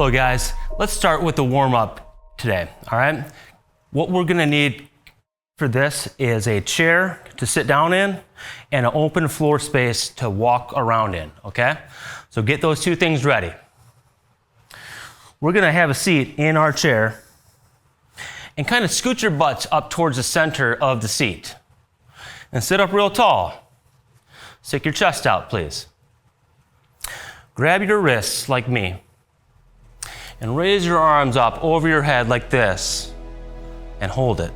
Hello guys, let's start with the warm-up today, all right? What we're gonna need for this is a chair to sit down in and an open floor space to walk around in, okay? So get those two things ready. We're gonna have a seat in our chair and kind of scoot your butts up towards the center of the seat. And sit up real tall. Stick your chest out, please. Grab your wrists like me and raise your arms up over your head like this and hold it.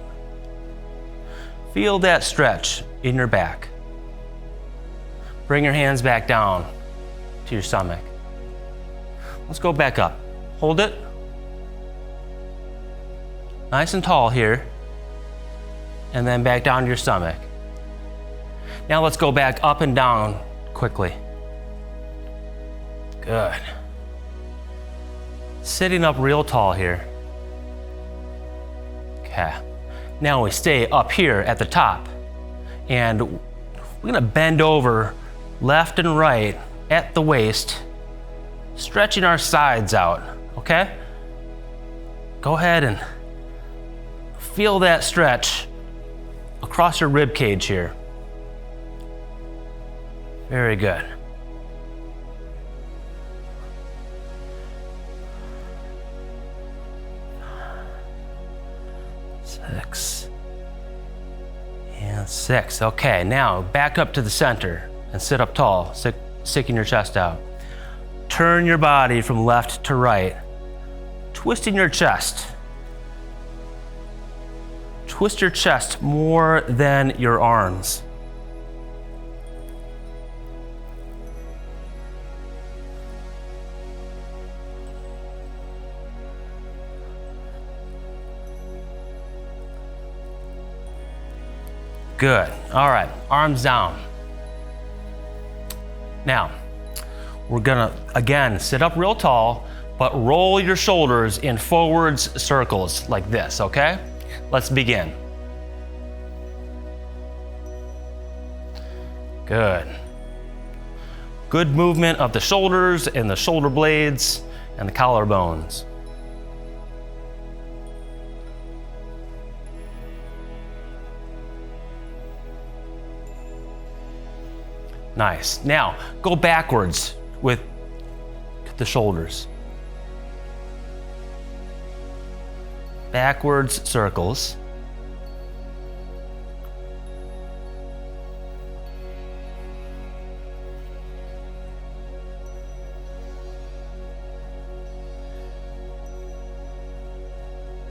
Feel that stretch in your back. Bring your hands back down to your stomach. Let's go back up. Hold it. Nice and tall here. And then back down to your stomach. Now let's go back up and down quickly. Good. Sitting up real tall here. Okay. Now we stay up here at the top. And we're gonna bend over left and right at the waist, stretching our sides out, okay? Go ahead and feel that stretch across your rib cage here. Very good. Six. Okay, now back up to the center and sit up tall, sticking your chest out. Turn your body from left to right, twisting your chest. Twist your chest more than your arms. Good. All right, arms down. Now, we're gonna, again, sit up real tall, but roll your shoulders in forwards circles like this, okay? Let's begin. Good. Good movement of the shoulders and the shoulder blades and the collarbones. Nice. Now, go backwards with the shoulders. Backwards circles.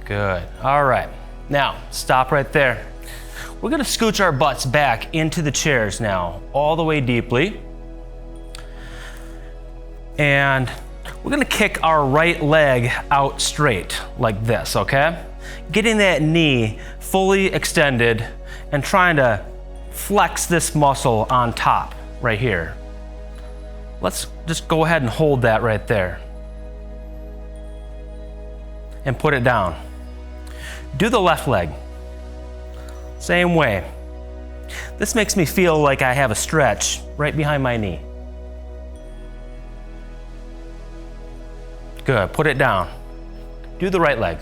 Good. All right. Now, stop right there. We're gonna scooch our butts back into the chairs now, all the way deeply. And we're gonna kick our right leg out straight, like this, okay? Getting that knee fully extended and trying to flex this muscle on top, right here. Let's just go ahead and hold that right there. And put it down. Do the left leg. Same way. This makes me feel like I have a stretch right behind my knee. Good, put it down. Do the right leg.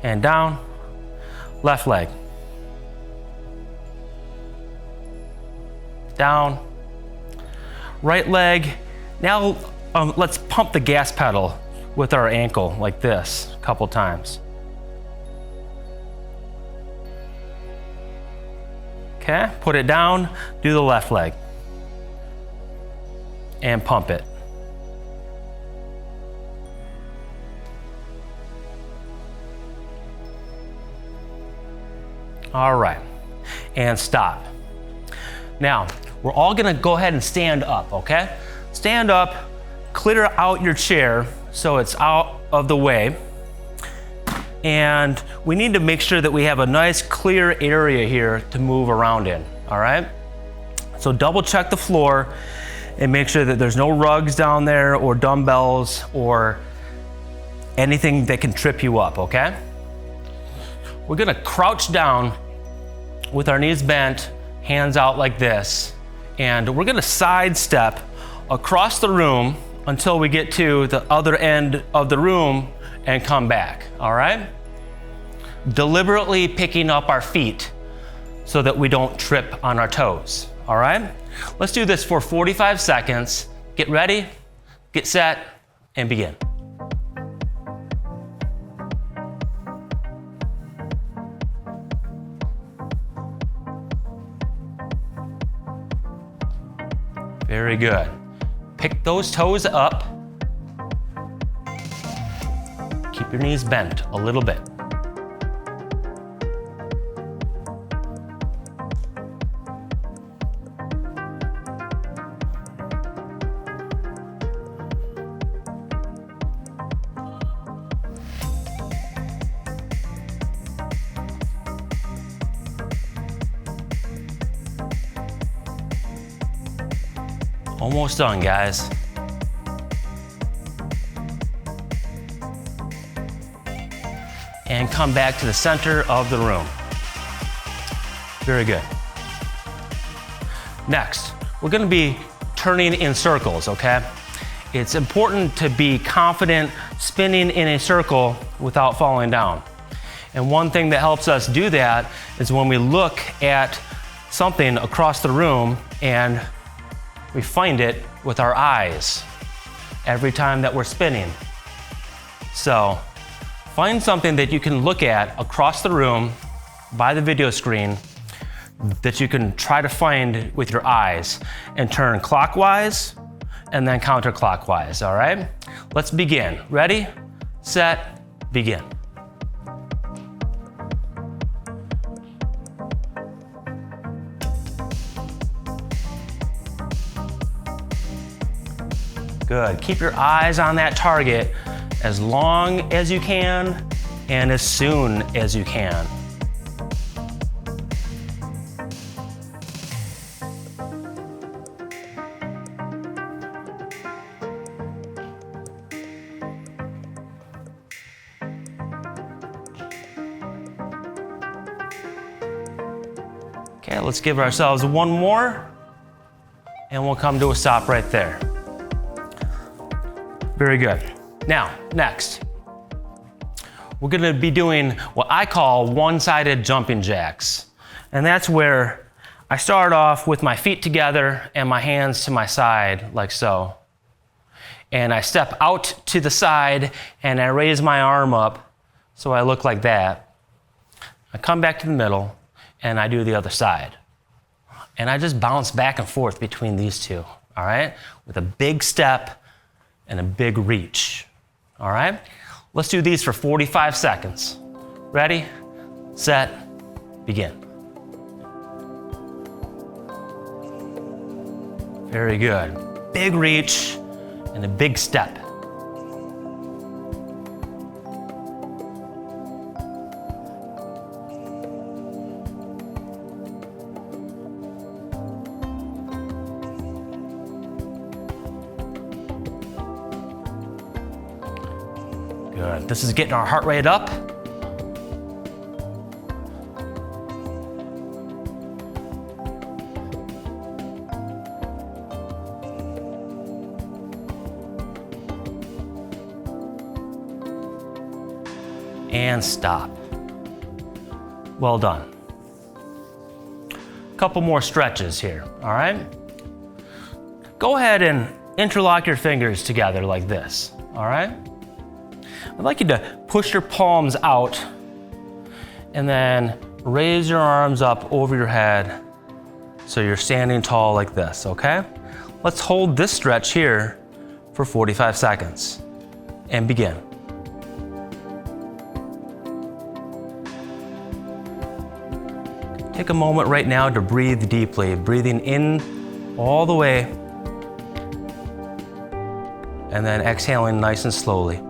And down, left leg. Down, right leg. Now let's pump the gas pedal with our ankle like this a couple times. Okay, put it down, do the left leg. And pump it. All right, and stop. Now, we're all gonna go ahead and stand up, okay? Stand up, clear out your chair so it's out of the way. And we need to make sure that we have a nice clear area here to move around in, all right? So double check the floor and make sure that there's no rugs down there or dumbbells or anything that can trip you up, okay? We're gonna crouch down with our knees bent, hands out like this, And we're gonna sidestep across the room until we get to the other end of the room and come back, all right? Deliberately picking up our feet so that we don't trip on our toes, all right? Let's do this for 45 seconds. Get ready, get set, and begin. Very good. Pick those toes up. Keep your knees bent a little bit. Almost done, guys. And come back to the center of the room. Very good. Next, we're gonna be turning in circles, okay? It's important to be confident spinning in a circle without falling down. And one thing that helps us do that is when we look at something across the room and we find it with our eyes every time that we're spinning. So find something that you can look at across the room by the video screen that you can try to find with your eyes and turn clockwise and then counterclockwise, all right? Let's begin. Ready, set, begin. Good. Keep your eyes on that target as long as you can and as soon as you can. Okay, let's give ourselves one more and we'll come to a stop right there. Very good. Now, next, we're gonna be doing what I call one-sided jumping jacks. And that's where I start off with my feet together and my hands to my side, like so. And I step out to the side and I raise my arm up so I look like that. I come back to the middle and I do the other side. And I just bounce back and forth between these two, all right? With a big step and a big reach, all right? Let's do these for 45 seconds. Ready, set, begin. Very good. Big reach and a big step. Good. This is getting our heart rate up. And stop. Well done. Couple more stretches here, all right? Go ahead and interlock your fingers together like this, all right? I'd like you to push your palms out and then raise your arms up over your head so you're standing tall like this, okay? Let's hold this stretch here for 45 seconds and begin. Take a moment right now to breathe deeply, breathing in all the way and then exhaling nice and slowly.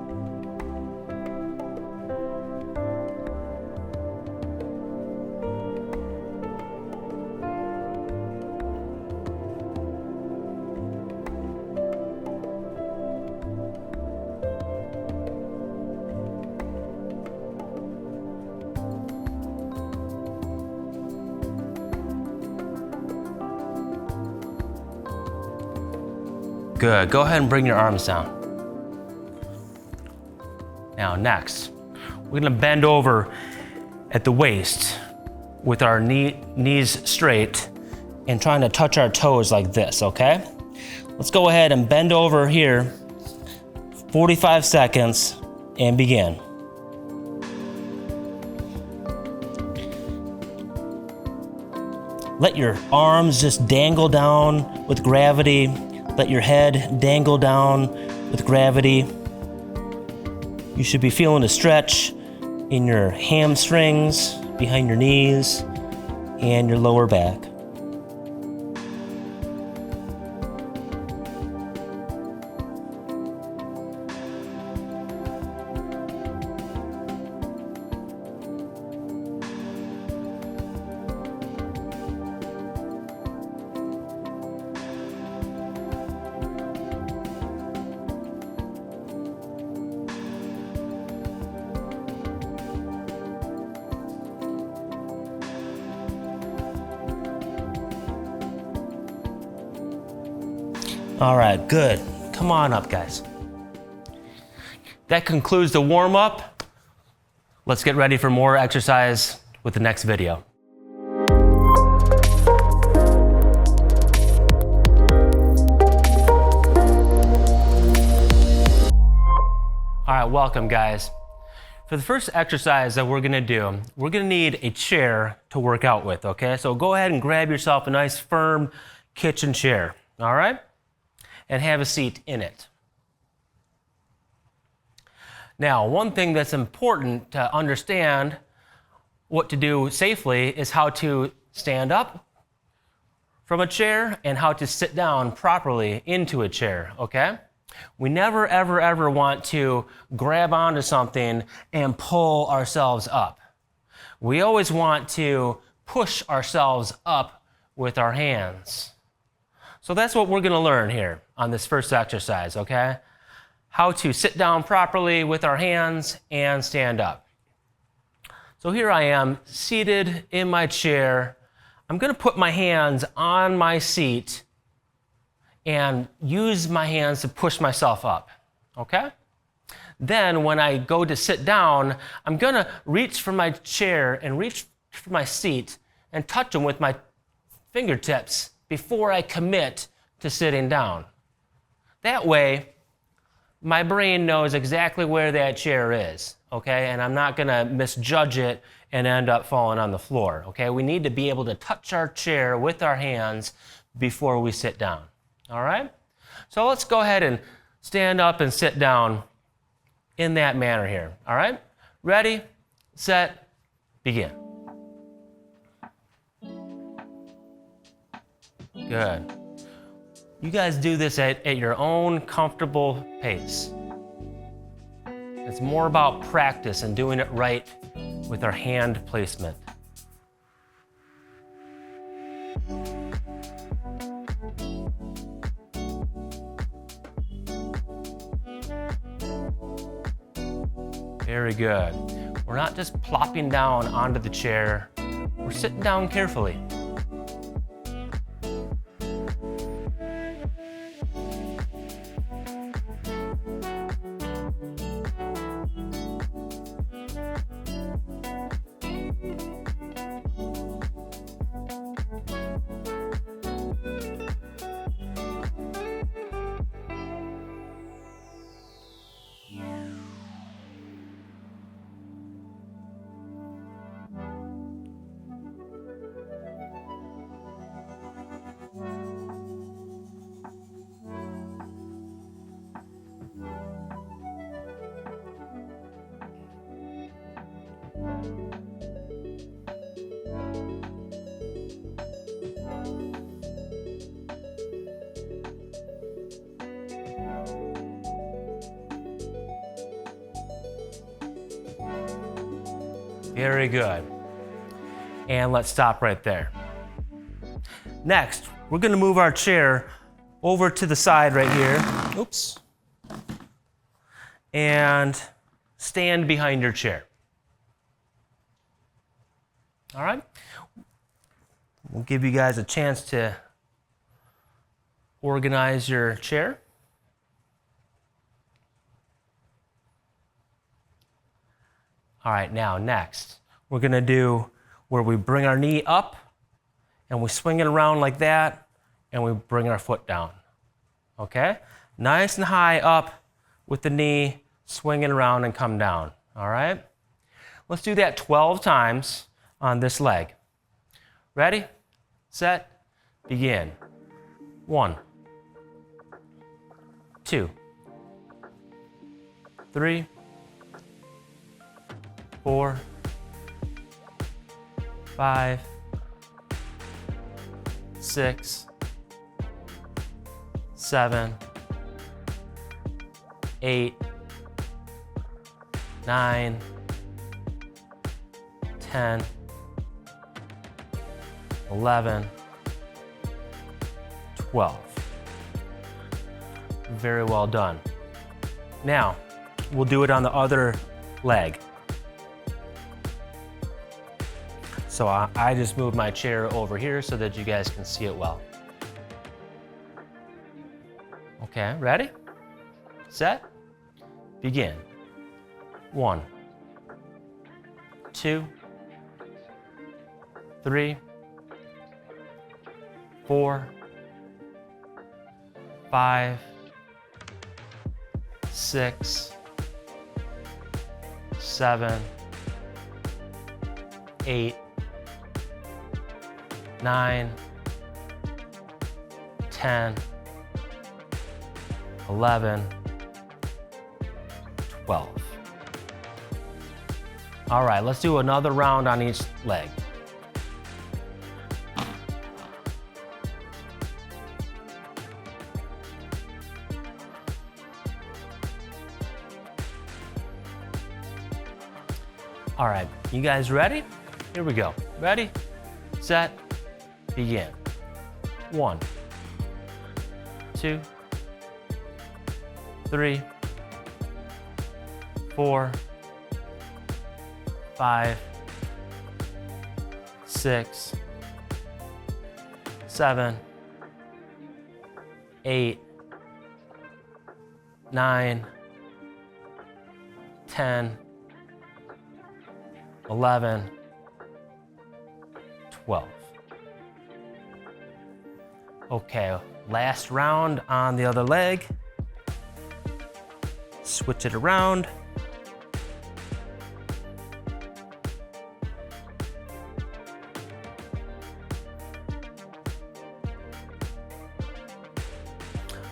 Good. Go ahead and bring your arms down. Now next, we're gonna bend over at the waist with our knees straight and trying to touch our toes like this, okay? Let's go ahead and bend over here, 45 seconds, and begin. Let your arms just dangle down with gravity. Let your head dangle down with gravity. You should be feeling a stretch in your hamstrings, behind your knees, and your lower back. All right, good. Come on up, guys. That concludes the warm-up. Let's get ready for more exercise with the next video. All right, welcome, guys. For the first exercise that we're gonna do, we're gonna need a chair to work out with, okay? So go ahead and grab yourself a nice firm kitchen chair, all right? And have a seat in it. Now, one thing that's important to understand what to do safely is how to stand up from a chair and how to sit down properly into a chair, okay? We never, ever, ever want to grab onto something and pull ourselves up. We always want to push ourselves up with our hands. So that's what we're gonna learn here on this first exercise, okay? How to sit down properly with our hands and stand up. So here I am seated in my chair. I'm gonna put my hands on my seat and use my hands to push myself up, okay? Then when I go to sit down, I'm gonna reach for my chair and reach for my seat and touch them with my fingertips before I commit to sitting down. That way, my brain knows exactly where that chair is, okay? And I'm not gonna misjudge it and end up falling on the floor, okay? We need to be able to touch our chair with our hands before we sit down, all right? So let's go ahead and stand up and sit down in that manner here, all right? Ready, set, begin. Good. You guys do this at your own comfortable pace. It's more about practice and doing it right with our hand placement. Very good. We're not just plopping down onto the chair. We're sitting down carefully. Very good. And let's stop right there. Next, we're gonna move our chair over to the side right here. Oops. And stand behind your chair. All right? We'll give you guys a chance to organize your chair. All right, now next, we're gonna do where we bring our knee up and we swing it around like that and we bring our foot down, okay? Nice and high up with the knee, swing it around and come down, all right? Let's do that 12 times on this leg. Ready, set, begin. 1, 2, 3, 4, 5, 6, 7, 8, 9, 10, 11, 12. Very well done. Now, we'll do it on the other leg. So I just moved my chair over here so that you guys can see it well. Okay, ready? Set, begin. 1, 2, 3, 4, 5, 6, 7, 8, 9, 10, 11, 12. All right, let's do another round on each leg. All right, you guys ready? Here we go. Ready, set, begin. 1, 2, 3, 4, 5, 6, 7, 8, 9, 10, 11, 12. Okay, last round on the other leg. Switch it around.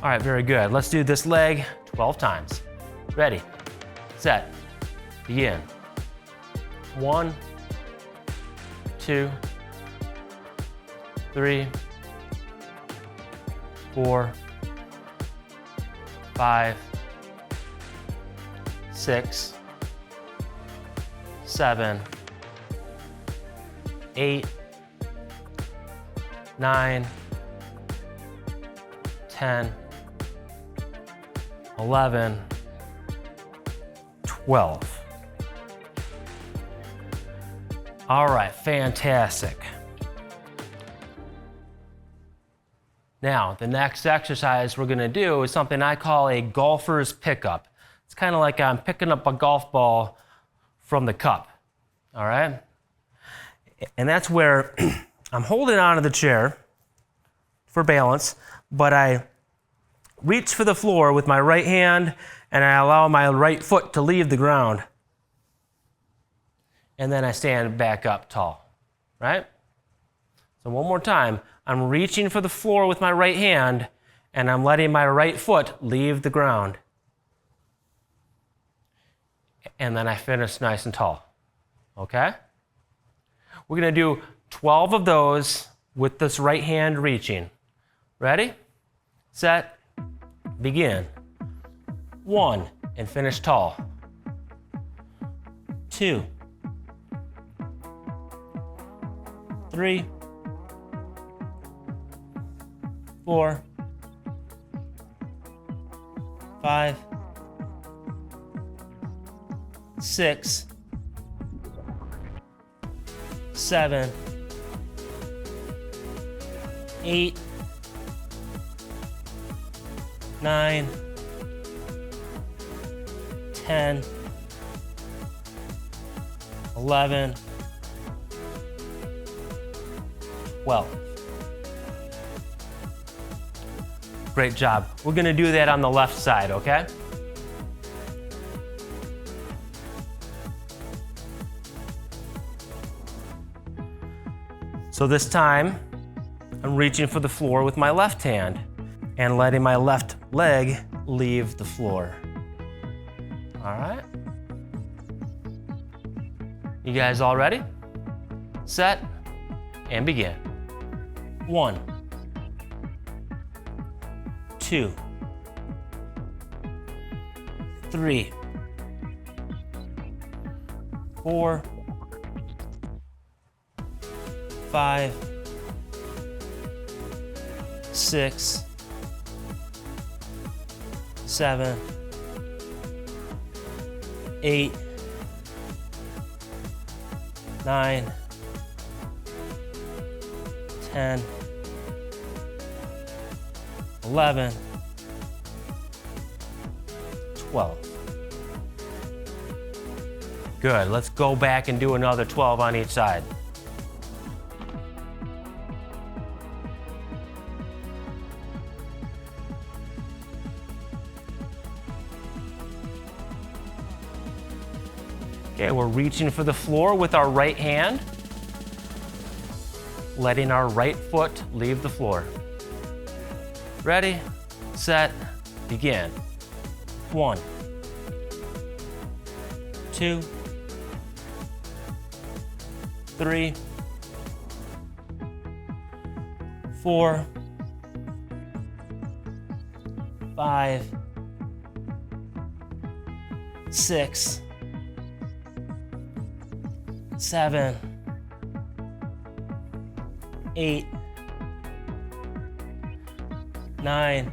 All right, very good. Let's do this leg 12 times. Ready, set, begin. 1, 2, 3, 4, 5, 6, 7, 8, 9, 10, 11, 12. All right, fantastic. Now, the next exercise we're gonna do is something I call a golfer's pickup. It's kind of like I'm picking up a golf ball from the cup, all right? And that's where I'm holding onto the chair for balance, but I reach for the floor with my right hand and I allow my right foot to leave the ground. And then I stand back up tall, right? So one more time, I'm reaching for the floor with my right hand and I'm letting my right foot leave the ground. And then I finish nice and tall, okay? We're gonna do 12 of those with this right hand reaching. Ready, set, begin. 1, and finish tall. 2, 3, 4, 5, 6, 7, 8, 9, 10, 11, 12. Great job. We're gonna do that on the left side, okay? So this time, I'm reaching for the floor with my left hand and letting my left leg leave the floor. All right. You guys all ready? Set and begin. 1, 2, 3, 4, 5, 6, 7, 8, 9, 10, 11, 12. Good, let's go back and do another 12 on each side. Okay, we're reaching for the floor with our right hand, letting our right foot leave the floor. Ready, set, begin. 1, 2, 3, 4, 5, 6, 7, 8, 9,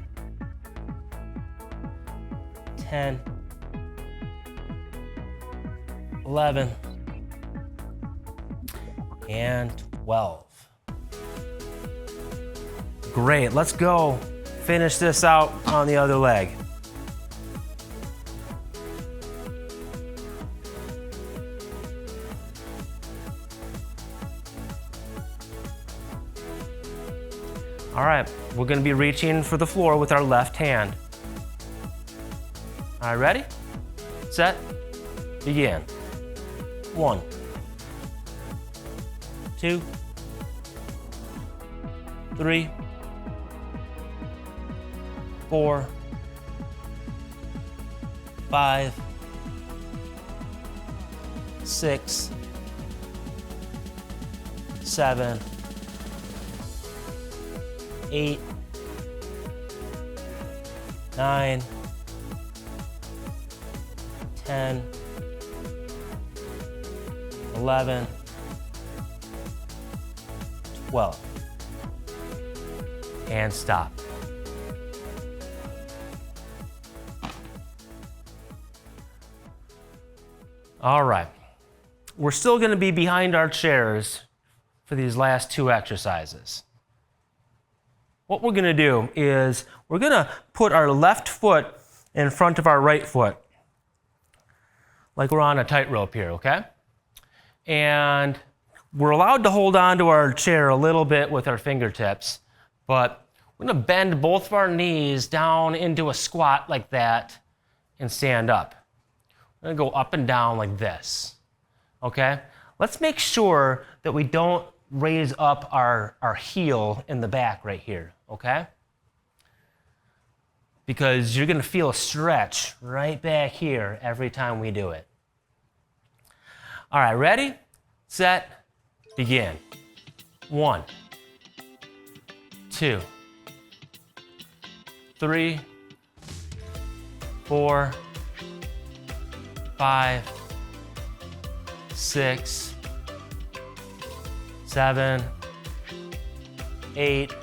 10, 11, and 12. Great, let's go finish this out on the other leg. All right, we're gonna be reaching for the floor with our left hand. All right, ready, set, begin. 1, 2, 3, 4, 5, 6, 7, 8, 9, 10, 11, 12. And stop. All right. We're still going to be behind our chairs for these last 2 exercises. What we're going to do is we're going to put our left foot in front of our right foot, like we're on a tightrope here, okay? And we're allowed to hold on to our chair a little bit with our fingertips, but we're going to bend both of our knees down into a squat like that and stand up. We're going to go up and down like this, okay? Let's make sure that we don't raise up our heel in the back right here, okay? Because you're gonna feel a stretch right back here every time we do it. All right, ready, set, begin. 1, 2, 3, 4, 5, 6, 7, 8,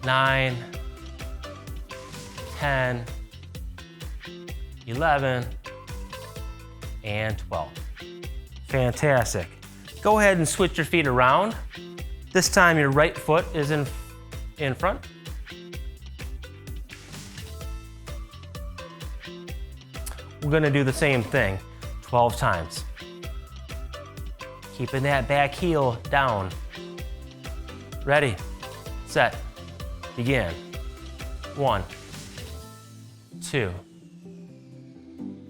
9, 10, 11, and 12. Fantastic. Go ahead and switch your feet around. This time your right foot is in front. We're going to do the same thing 12 times. Keeping that back heel down. Ready, set, begin. 1, 2,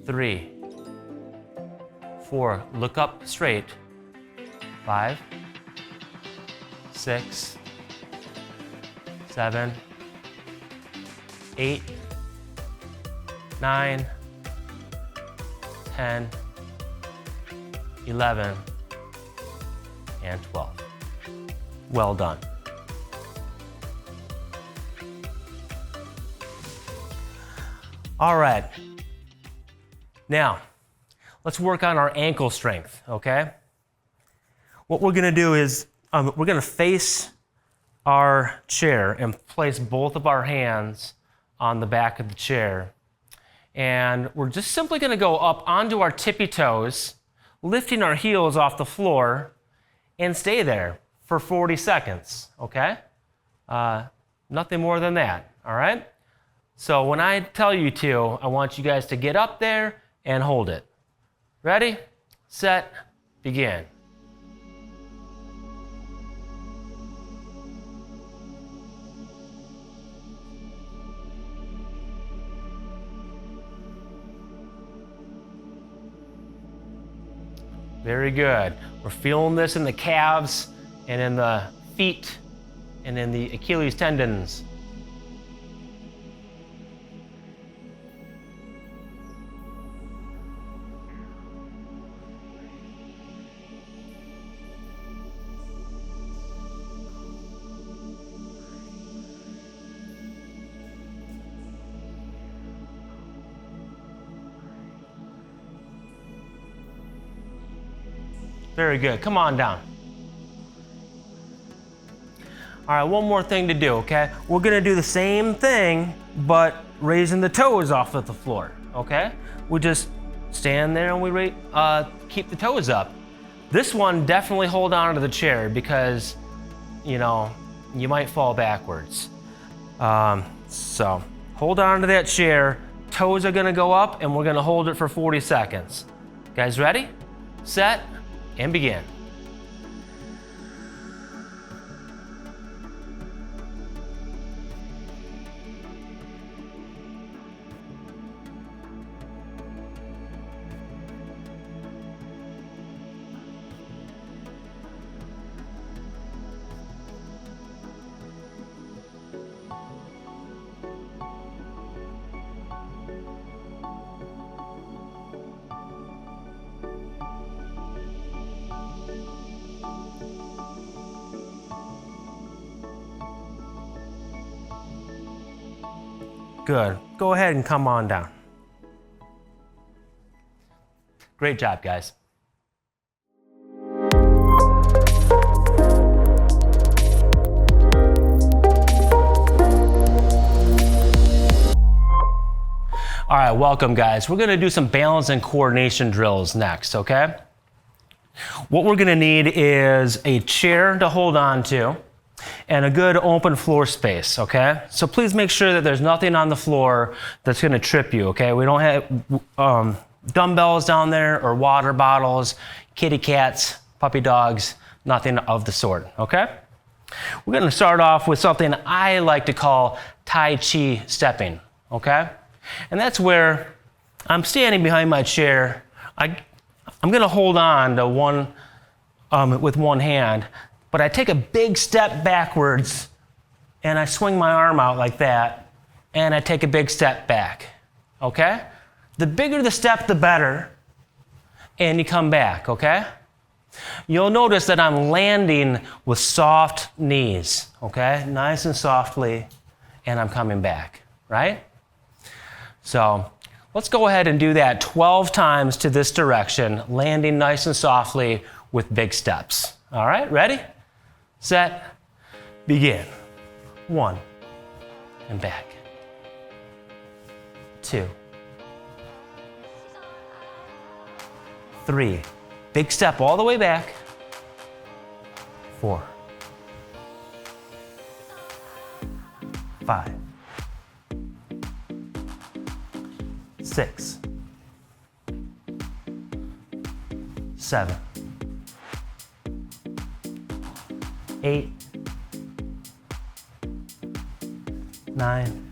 3, 4. Look up straight. 5, 6, 7, 8, 9, 10, 11, and 12. Well done. All right. Now, let's work on our ankle strength, okay? What we're gonna do is we're gonna face our chair and place both of our hands on the back of the chair. And we're just simply gonna go up onto our tippy toes, lifting our heels off the floor, and stay there for 40 seconds, okay? Nothing more than that, all right? So when I tell you to, I want you guys to get up there and hold it. Ready, set, begin. Very good. We're feeling this in the calves and in the feet and in the Achilles tendons. Very good. Come on down. All right, one more thing to do, okay? We're gonna do the same thing, but raising the toes off of the floor, okay? We just stand there and we keep the toes up. This one, definitely hold on to the chair because, you know, you might fall backwards. So hold on to that chair. Toes are gonna go up and we're gonna hold it for 40 seconds. Guys ready? Set. And begin. Good. Go ahead and come on down. Great job, guys. All right, welcome, guys. We're gonna do some balance and coordination drills next, okay? What we're gonna need is a chair to hold on to and a good open floor space, okay? So please make sure that there's nothing on the floor that's gonna trip you, okay? We don't have dumbbells down there or water bottles, kitty cats, puppy dogs, nothing of the sort, okay? We're gonna start off with something I like to call Tai Chi stepping, okay? And that's where I'm standing behind my chair. I'm gonna hold on to one, with one hand, but I take a big step backwards and I swing my arm out like that and I take a big step back, okay? The bigger the step, the better, and you come back, okay? You'll notice that I'm landing with soft knees, okay? Nice and softly, and I'm coming back, right? So let's go ahead and do that 12 times to this direction, landing nice and softly with big steps. All right, ready? Set, begin. 1, and back. 2, 3, big step all the way back. 4, 5, 6, 7, 8, 9,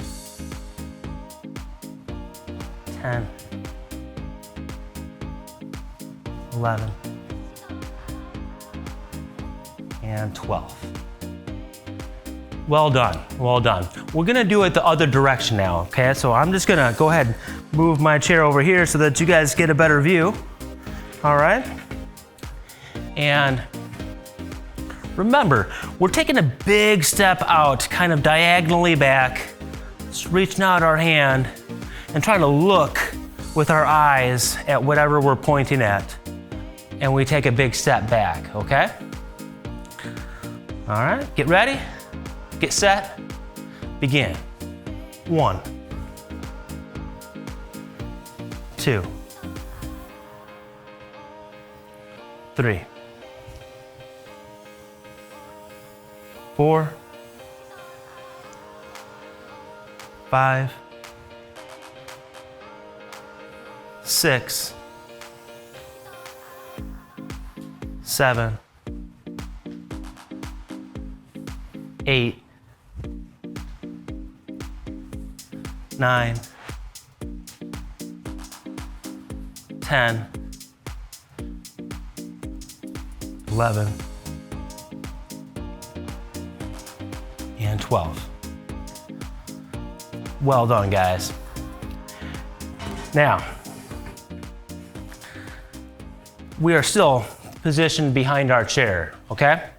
10, 11, and 12. Well done, well done. We're gonna do it the other direction now, okay? So I'm just gonna go ahead and move my chair over here so that you guys get a better view, all right? And remember, we're taking a big step out, kind of diagonally back, just reaching out our hand and trying to look with our eyes at whatever we're pointing at. And we take a big step back, okay? All right, get ready, get set, begin. 1, 2, 3, 4, 5, 6, 7, 8, 9, 10, 11, and 12. Well done, guys. Now, we are still positioned behind our chair, okay?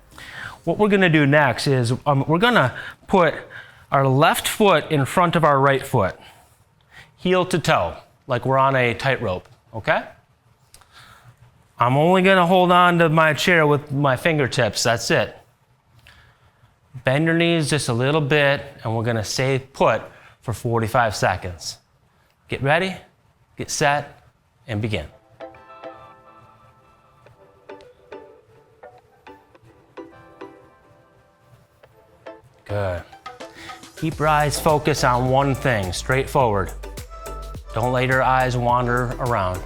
What we're gonna do next is we're gonna put our left foot in front of our right foot, heel to toe, like we're on a tightrope, okay? I'm only gonna hold on to my chair with my fingertips, that's it. Bend your knees just a little bit, and we're gonna stay put for 45 seconds. Get ready, get set, and begin. Good. Keep your eyes focused on one thing, straight forward. Don't let your eyes wander around.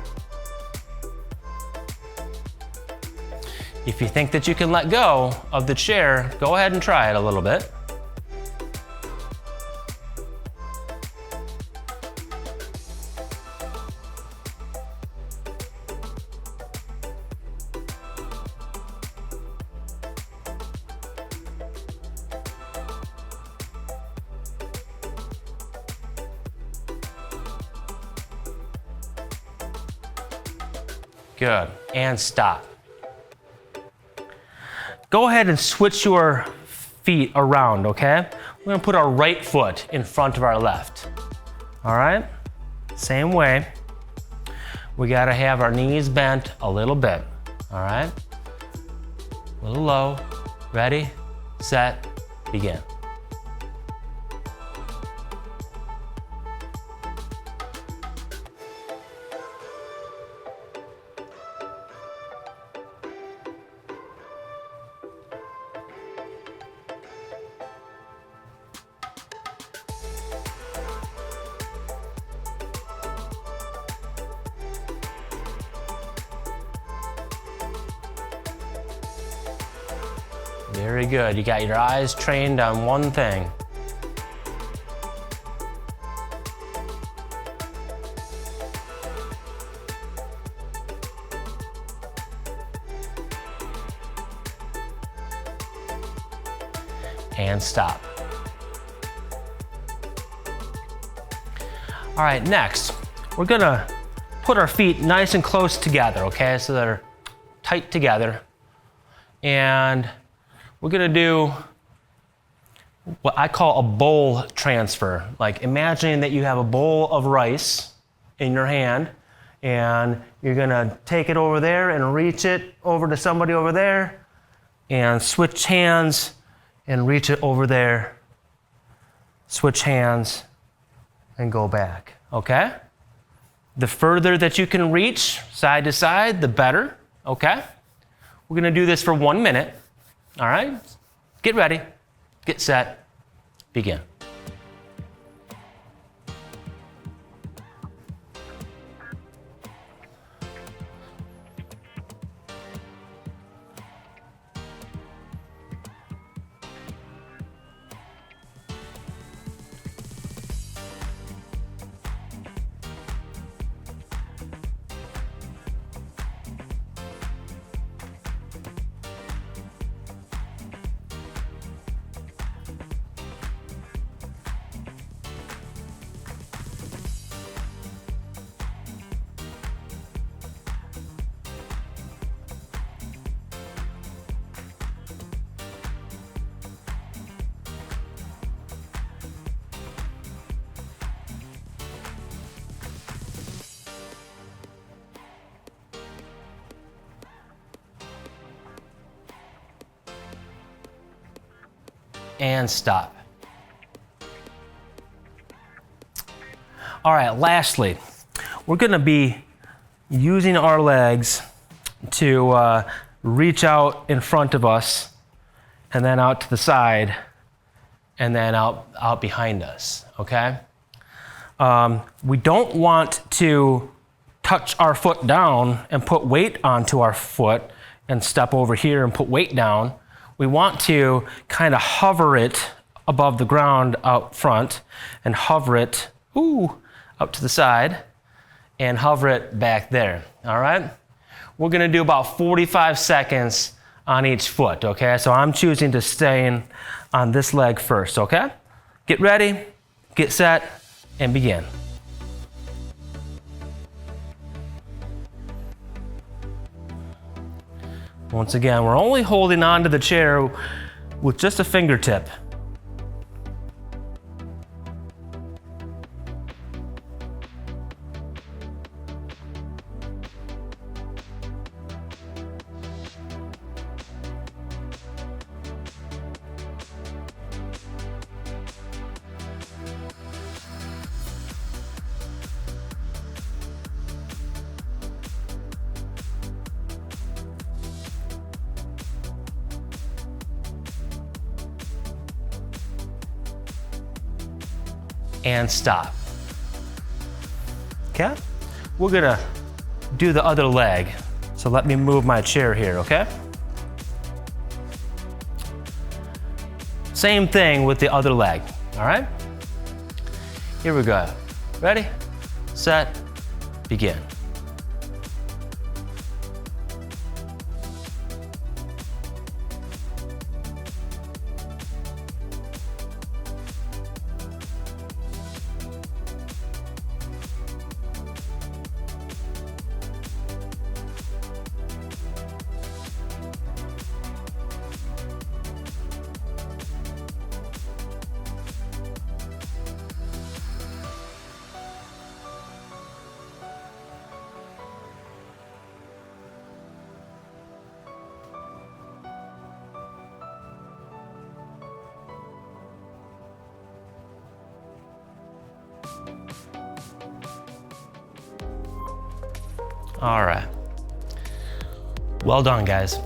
If you think that you can let go of the chair, go ahead and try it a little bit. Good, and stop. Go ahead and switch your feet around, okay? We're gonna put our right foot in front of our left. All right, same way. We gotta have our knees bent a little bit, all right? A little low, ready, set, begin. Very good. You got your eyes trained on one thing. And stop. All right, next, we're gonna put our feet nice and close together, okay? So they're tight together. And we're gonna do what I call a bowl transfer. Like imagining that you have a bowl of rice in your hand and you're gonna take it over there and reach it over to somebody over there and switch hands and reach it over there, switch hands and go back, okay? The further that you can reach side to side, the better, okay? We're gonna do this for 1 minute. All right, get ready, get set, begin. and stop. All right, lastly, we're gonna be using our legs to reach out in front of us and then out to the side and then out behind us, okay? We don't want to touch our foot down and put weight onto our foot and step over here and put weight down. We want to kind of hover it above the ground out front and hover it out to the side and hover it back there, all right? We're gonna do about 45 seconds on each foot, okay? So I'm choosing to stay on this leg first, okay? Get ready, get set, and begin. Once again, we're only holding onto the chair with just a fingertip. And stop. Okay? We're gonna do the other leg. So let me move my chair here, okay? Same thing with the other leg, all right? Here we go. Ready, set, begin. All right. Well done, guys.